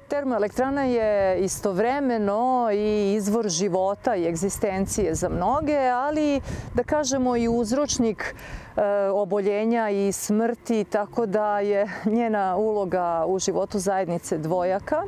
Termoelektrana je istovremeno i izvor života i egzistencije za mnoge, ali da kažemo i uzročnik oboljenja i smrti, tako da je njena uloga u životu zajednice dvojaka.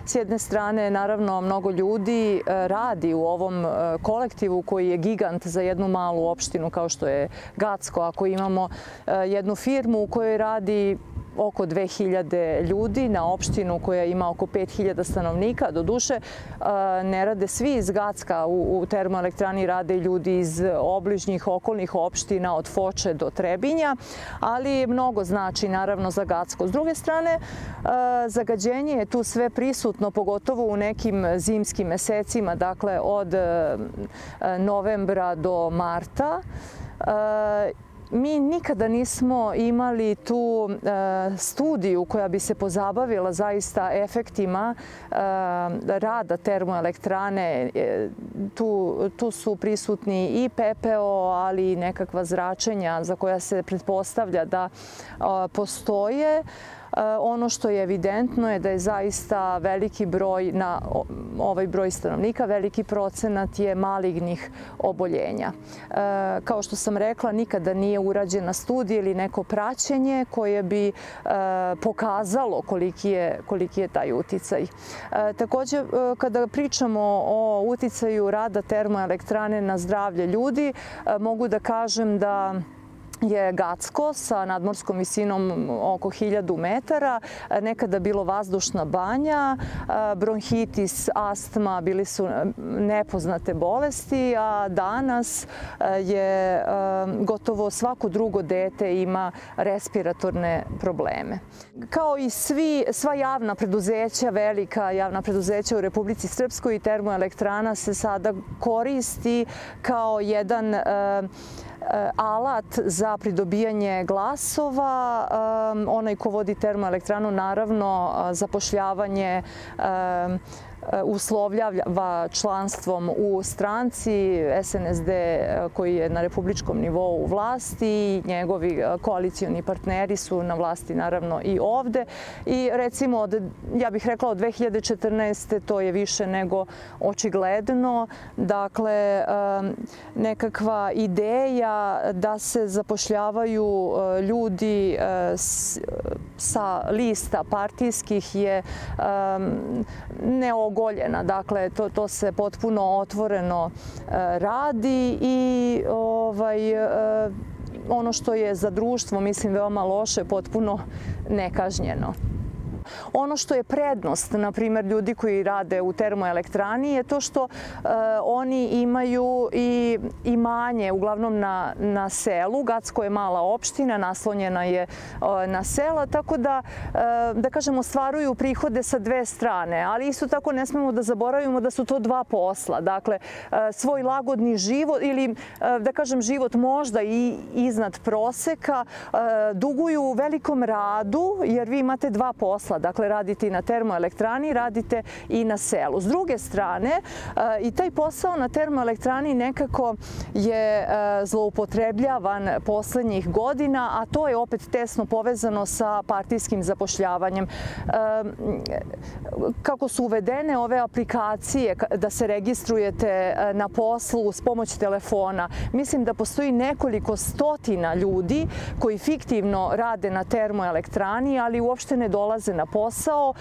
S jedne strane, naravno, mnogo ljudi radi u ovom kolektivu koji je gigant za jednu malu opštinu kao što je Gacko. Ako imamo jednu firmu u kojoj radi oko 2000 ljudi na opštinu koja ima oko 5000 stanovnika. Doduše, ne rade svi iz Gacka. U termoelektrani rade ljudi iz obližnjih okolnih opština od Foče do Trebinja, ali mnogo znači naravno za Gacko. S druge strane, zagađenje je tu sve prisutno, pogotovo u nekim zimskim mesecima, dakle od novembra do marta. Mi nikada nismo imali tu studiju koja bi se pozabavila zaista efektima rada termoelektrane. Tu su prisutni i pepeo, ali i nekakva zračenja za koja se pretpostavlja da postoje. Ono što je evidentno je da je zaista veliki broj, na ovaj broj stanovnika, veliki procenat je malignih oboljenja. Kao što sam rekla, nikada nije urađena studija ili neko praćenje koje bi pokazalo koliki je taj uticaj. Također, kada pričamo o uticaju rada termoelektrane na zdravlje ljudi, mogu da kažem da je Gacko sa nadmorskom visinom oko 1000 metara nekada bilo vazdušna banja, bronhitis, astma bili su nepoznate bolesti, a danas je gotovo svako drugo dete ima respiratorne probleme. Kao i sva javna preduzeća, velika javna preduzeća u Republici Srpskoj, termoelektrana se sada koristi kao jedan alat za pridobijanje glasova. Onaj ko vodi termoelektranu, naravno, zapošljavanje uslovljava članstvom u stranci. SNSD koji je na republičkom nivou u vlasti i njegovi koalicioni partneri su na vlasti naravno i ovde. I recimo, ja bih rekla od 2014. to je više nego očigledno. Dakle, nekakva ideja da se zapošljavaju ljudi sa lista partijskih je neogoljena. Dakle, to se potpuno otvoreno radi i ono što je za društvo, mislim, veoma loše, potpuno nekažnjeno. Ono što je prednost, na primjer, ljudi koji rade u termoelektrani je to što oni imaju i imanje, uglavnom na selu. Gacko je mala opština, naslonjena je na sela, tako da kažem, ostvaruju prihode sa dve strane. Ali isto tako ne smemo da zaboravimo da su to dva posla. Dakle, svoj lagodni život ili, da kažem, život možda i iznad proseka duguju velikom radu, jer vi imate dva posla. Dakle, radite i na termoelektrani, radite i na selu. S druge strane, i taj posao na termoelektrani nekako je zloupotrebljavan poslednjih godina, a to je opet tesno povezano sa partijskim zapošljavanjem. Kako su uvedene ove aplikacije da se registrujete na poslu s pomoć telefona, mislim da postoji nekoliko stotina ljudi koji fiktivno rade na termoelektrani, ali uopšte ne dolaze na posao.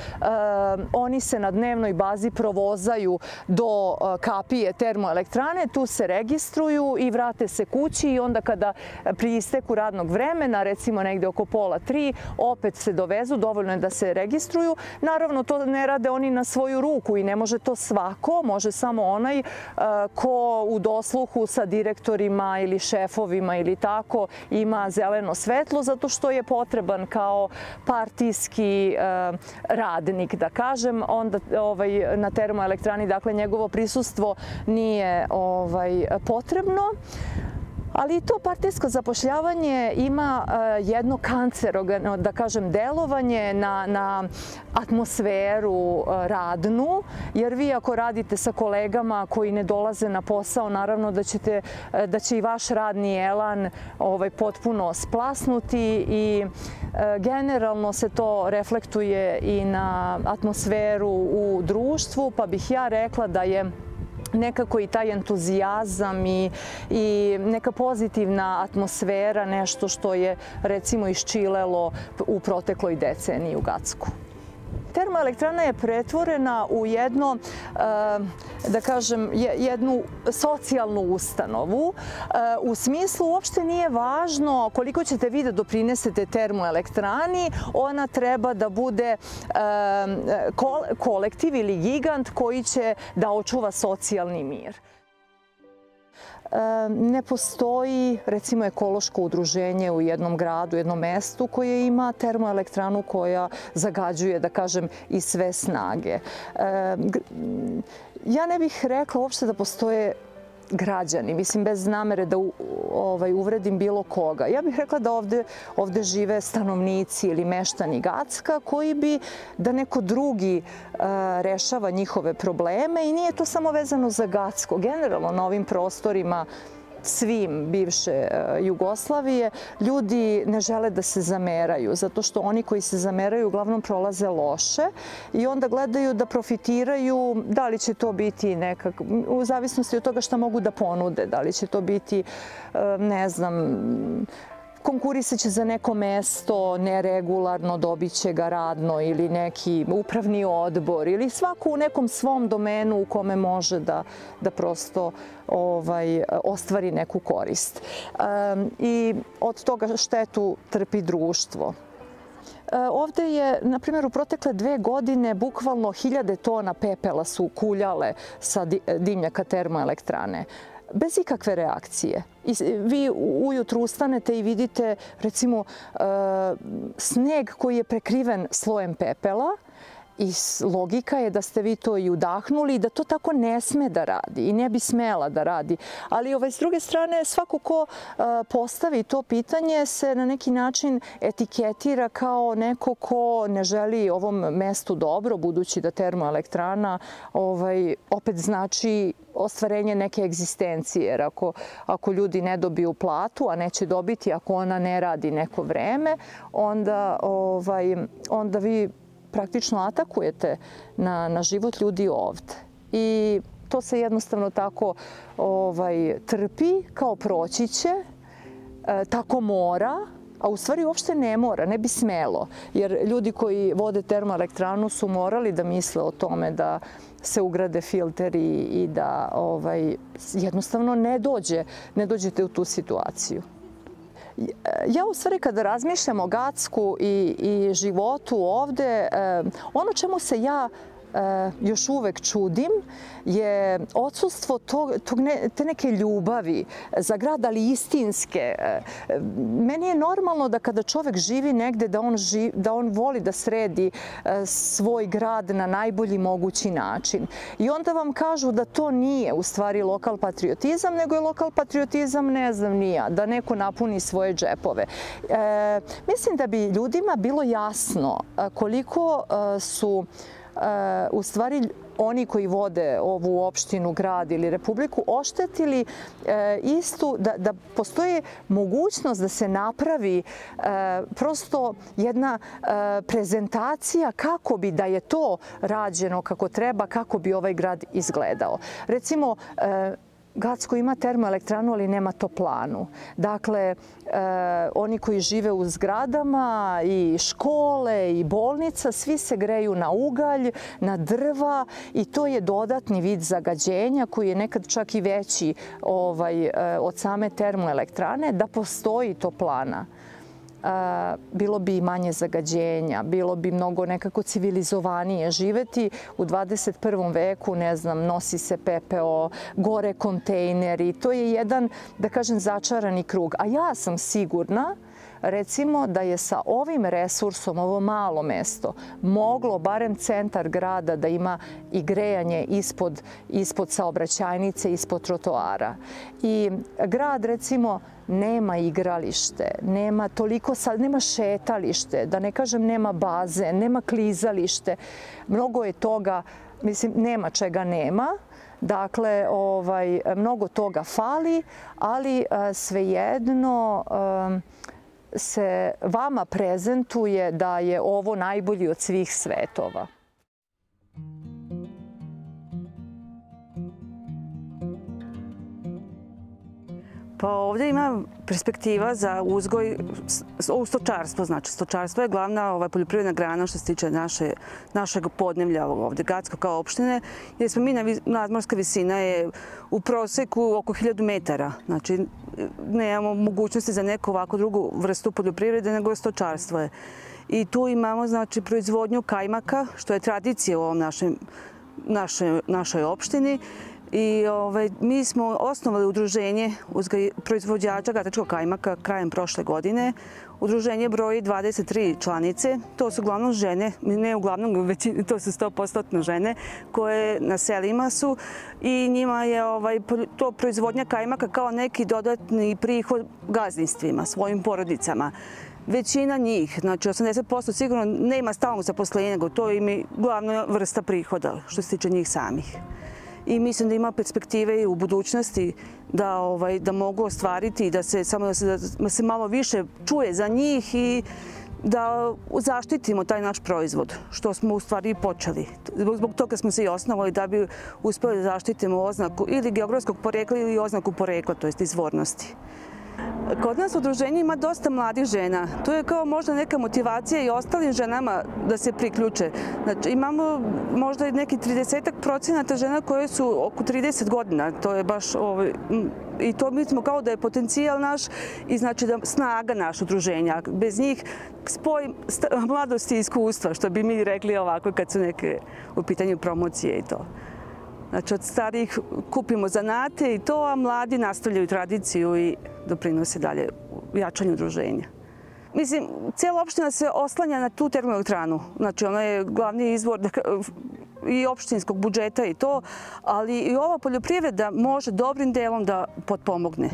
Oni se na dnevnoj bazi provozaju do kapije termoelektrane, tu se registruju i vrate se kući i onda kada pri isteku radnog vremena, recimo negde oko 2:30, opet se dovezu, dovoljno je da se registruju. Naravno, to ne rade oni na svoju ruku i ne može to svako, može samo onaj ko u dosluhu sa direktorima ili šefovima ili tako ima zeleno svetlo, zato što je potreban kao partijski radnik, da kažem. Onda na termoelektrani, dakle, njegovo prisustvo nije potrebno. Ali i to partijsko zapošljavanje ima jedno kancerogeno, da kažem, delovanje na atmosferu radnu, jer vi ako radite sa kolegama koji ne dolaze na posao, naravno da će i vaš radni elan potpuno splasnuti i generalno se to reflektuje i na atmosferu u društvu, pa bih ja rekla da je nekako i taj entuzijazam i neka pozitivna atmosfera nešto što je recimo isčilelo u protekloj deceniji u Gacku. Termoelektrana je pretvorena u jedno, da kažem, jednu socijalnu ustanovu. U smislu uopšte nije važno koliko ćete vi da doprinesete termoelektrani, ona treba da bude kolektiv ili gigant koji će da očuva socijalni mir. Ne postoji, recimo, ekološko udruženje u jednom gradu, jednom mestu koje ima termoelektranu koja zagađuje, da kažem, i sve snage. Ja ne bih rekla uopšte da postoje građani, mislim, bez namere da uvredim bilo koga. Ja bih rekla da ovde žive stanovnici ili meštani Gacka koji bi da neko drugi rešava njihove probleme i nije to samo vezano za Gacko. Generalno na ovim prostorima svim bivše Jugoslavije ljudi ne žele da se zameraju, zato što oni koji se zameraju uglavnom prolaze loše i onda gledaju da profitiraju, da li će to biti nekako, u zavisnosti od toga šta mogu da ponude, da li će to biti, ne znam, konkurisaće za neko mesto neregularno, dobit će ga radno ili neki upravni odbor ili svako u nekom svom domenu u kome može da prosto ostvari neku korist. I od toga štetu trpi društvo. Ovde je, na primjer, u protekle 2 godine bukvalno 1000 tona pepela su kuljale sa dimnjaka termoelektrane. Bez ikakve reakcije. Vi ujutru ustanete i vidite, recimo, sneg koji je prekriven slojem pepela i logika je da ste vi to i udahnuli i da to tako ne sme da radi i ne bi smela da radi. Ali s druge strane, svako ko postavi to pitanje se na neki način etiketira kao neko ko ne želi ovom mestu dobro, budući da termoelektrana opet znači ostvarenje neke egzistencije, jer ako ljudi ne dobiju platu, a neće dobiti ako ona ne radi neko vreme, onda vi praktično atakujete na život ljudi ovde. I to se jednostavno tako trpi, kao proći će, tako mora, a u stvari uopšte ne mora, ne bi smelo. Jer ljudi koji vode termoelektranu su morali da misle o tome da se ugrade filteri i da jednostavno ne dođete u tu situaciju. Ja u stvari kada razmišljam o Gacku i životu ovde, ono čemu se ja još uvek čudim je odsustvo te neke ljubavi za grad, ali istinske. Meni je normalno da kada čovek živi negde da on voli da sredi svoj grad na najbolji mogući način. I onda vam kažu da to nije u stvari lokal patriotizam, nego je lokal patriotizam, ne znam ni ja, da neko napuni svoje džepove. Mislim da bi ljudima bilo jasno koliko su u stvari oni koji vode ovu opštinu, grad ili republiku oštetili istu, da postoji mogućnost da se napravi prosto jedna prezentacija kako bi, da je to rađeno kako treba, kako bi ovaj grad izgledao. Recimo, Gacko ima termoelektranu, ali nema toplanu. Dakle, oni koji žive u zgradama i škole i bolnica, svi se greju na ugalj, na drva i to je dodatni vid zagađenja koji je nekad čak i veći od same termoelektrane. Da postoji toplana, bilo bi manje zagađenja, bilo bi mnogo nekako civilizovanije živeti. U 21. veku, ne znam, nosi se pepeo, gore kontejneri. To je jedan, da kažem, začarani krug. A ja sam sigurna recimo da je sa ovim resursom, ovo malo mesto, moglo barem centar grada da ima i grejanje ispod saobraćajnice, ispod trotoara. I grad, recimo, nema igralište, nema šetalište, da ne kažem nema bazen, nema klizalište. Mnogo je toga, mislim, nema čega nema. Dakle, mnogo toga fali, ali svejedno se vama prezentuje da je ovo najbolji od svih svetova. Pa ovdje ima perspektiva za uzgoj stočarstvo. Znači, stočarstvo je glavna poljoprivredna grana što se tiče našeg podneblja ovdje, Gacko kao opštine, jer smo mi nadmorska visina je u proseku oko 1000 metara. Znači, nemamo mogućnosti za neku ovako drugu vrstu poljoprivrede, nego stočarstvo je. I tu imamo, znači, proizvodnju kajmaka, što je tradicija u ovom našoj opštini. I mi smo osnovali udruženje proizvođača gatačkog kajmaka krajem prošle godine. Udruženje broji 23 članice. To su uglavnom žene, ne uglavnom, već to su 100% žene koje na selima su i njima je to proizvodnja kajmaka kao neki dodatni prihod gazdinstvima, svojim porodicama. Većina njih, znači 80% sigurno nema stalnog zaposlenja, nego to im je glavna vrsta prihoda što se tiče njih samih. I mislim da ima perspektive i u budućnosti da mogu ostvariti i da se malo više čuje za njih i da zaštitimo taj naš proizvod, što smo u stvari i počeli. Zbog toga smo se i osnovali da bi uspjeli da zaštitimo oznaku ili geografskog porekla ili oznaku porekla, to jest izvornosti. Kod nas udruženje ima dosta mladih žena. To je kao možda neka motivacija i ostalim ženama da se priključe. Znači, imamo možda i neki 30% žena koje su oko 30 godina. To je baš i to mislimo kao da je potencijal naš i znači da snaga naš udruženja. Bez njih spoj mladosti i iskustva, što bi mi rekli ovako kad su neke u pitanju promocije i to. Znači, od starijih kupimo zanate i to, a mladi nastavljaju tradiciju i doprinose dalje jačanju udruženja. Mislim, cijela opština se oslanja na tu termoelektranu. Znači, ona je glavni izvor i opštinskog budžeta i to, ali i ova poljoprivreda može dobrim delom da potpomogne.